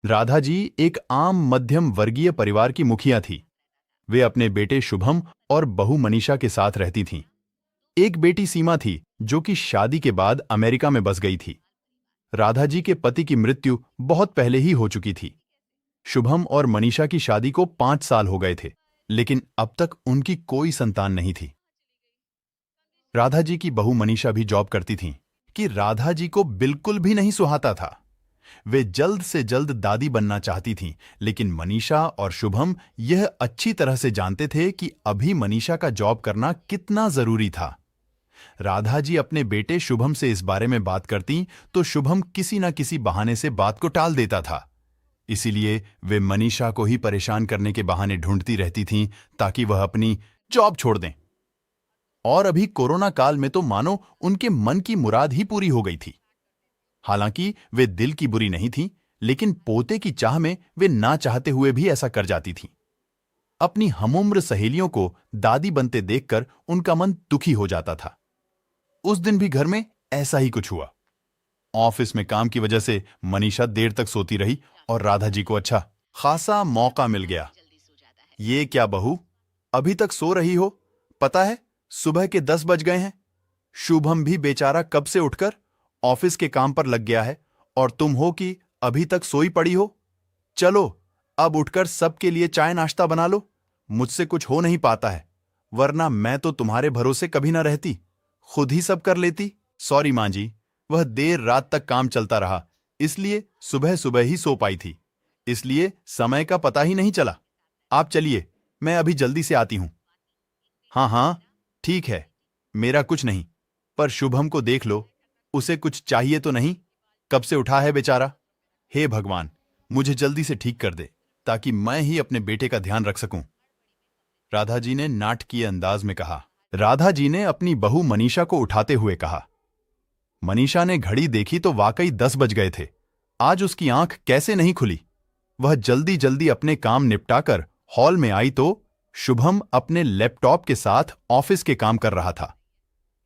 राधा जी एक आम मध्यम वर्गीय परिवार की मुखिया थी। वे अपने बेटे शुभम और बहू मनीषा के साथ रहती थीं। एक बेटी सीमा थी जो कि शादी के बाद अमेरिका में बस गई थी। राधा जी के पति की मृत्यु बहुत पहले ही हो चुकी थी। शुभम और मनीषा की शादी को 5 साल हो गए थे, लेकिन अब तक उनकी कोई संतान नहीं थी। राधा जी की बहू मनीषा भी जॉब करती थीं कि राधा जी को बिल्कुल भी नहीं सुहाता था। वे जल्द से जल्द दादी बनना चाहती थीं, लेकिन मनीषा और शुभम यह अच्छी तरह से जानते थे कि अभी मनीषा का जॉब करना कितना जरूरी था। राधा जी अपने बेटे शुभम से इस बारे में बात करती तो शुभम किसी न किसी बहाने से बात को टाल देता था। इसीलिए वे मनीषा को ही परेशान करने के बहाने ढूंढती रहती थीं ताकि वह अपनी जॉब छोड़ दें। और अभी कोरोना काल में तो मानो उनके मन की मुराद ही पूरी हो गई थी। हालांकि वे दिल की बुरी नहीं थीं, लेकिन पोते की चाह में वे ना चाहते हुए भी ऐसा कर जाती थीं। अपनी हमउम्र सहेलियों को दादी बनते देखकर उनका मन दुखी हो जाता था। उस दिन भी घर में ऐसा ही कुछ हुआ। ऑफिस में काम की वजह से मनीषा देर तक सोती रही और राधा जी को अच्छा खासा मौका मिल गया। ये क्या बहू, अभी तक सो रही हो? पता है सुबह के 10 बज गए हैं। शुभम भी बेचारा कब से उठकर ऑफिस के काम पर लग गया है और तुम हो कि अभी तक सोई पड़ी हो। चलो अब उठकर सबके लिए चाय नाश्ता बना लो। मुझसे कुछ हो नहीं पाता है, वरना मैं तो तुम्हारे भरोसे कभी ना रहती, खुद ही सब कर लेती। सॉरी मां जी, वह देर रात तक काम चलता रहा, इसलिए सुबह सुबह ही सो पाई थी, इसलिए समय का पता ही नहीं चला। आप चलिए, मैं अभी जल्दी से आती हूं। हाँ हाँ ठीक है, मेरा कुछ नहीं, पर शुभम को देख लो, उसे कुछ चाहिए तो नहीं? कब से उठा है बेचारा। हे भगवान, मुझे जल्दी से ठीक कर दे ताकि मैं ही अपने बेटे का ध्यान रख सकूं, राधा जी ने नाटकीय अंदाज में कहा। राधा जी ने अपनी बहू मनीषा को उठाते हुए कहा। मनीषा ने घड़ी देखी तो वाकई 10 बज गए थे। आज उसकी आंख कैसे नहीं खुली। वह जल्दी जल्दी अपने काम निपटाकर हॉल में आई तो शुभम अपने लैपटॉप के साथ ऑफिस के काम कर रहा था।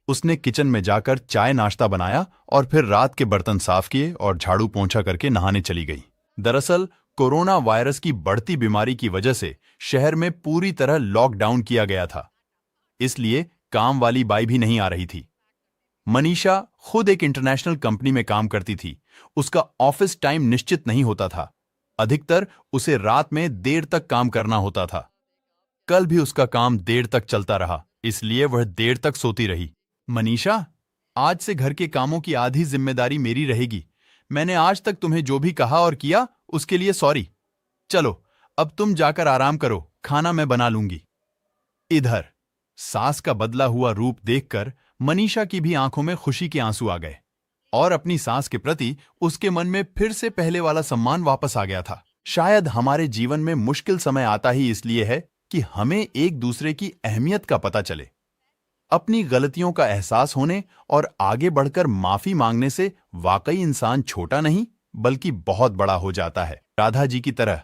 उसने किचन में जाकर चाय नाश्ता बनाया और फिर रात के बर्तन साफ किए और झाड़ू पोंछा करके नहाने चली गई। दरअसल कोरोना वायरस की बढ़ती बीमारी की वजह से शहर में पूरी तरह लॉकडाउन किया गया था, इसलिए काम वाली बाई भी नहीं आ रही थी। मनीषा खुद एक इंटरनेशनल कंपनी में काम करती थी। उसका ऑफिस टाइम निश्चित नहीं होता था। अधिकतर उसे रात में देर तक काम करना होता था। कल भी उसका काम देर तक चलता रहा, इसलिए वह देर तक सोती रही। मनीषा, आज से घर के कामों की आधी जिम्मेदारी मेरी रहेगी। मैंने आज तक तुम्हें जो भी कहा और किया उसके लिए सॉरी। चलो अब तुम जाकर आराम करो, खाना मैं बना लूंगी। इधर सास का बदला हुआ रूप देखकर मनीषा की भी आंखों में खुशी के आंसू आ गए और अपनी सास के प्रति उसके मन में फिर से पहले वाला सम्मान वापस आ गया था। शायद हमारे जीवन में मुश्किल समय आता ही इसलिए है कि हमें एक दूसरे की अहमियत का पता चले। अपनी गलतियों का एहसास होने और आगे बढ़कर माफी मांगने से वाकई इंसान छोटा नहीं बल्कि बहुत बड़ा हो जाता है। राधा जी की तरह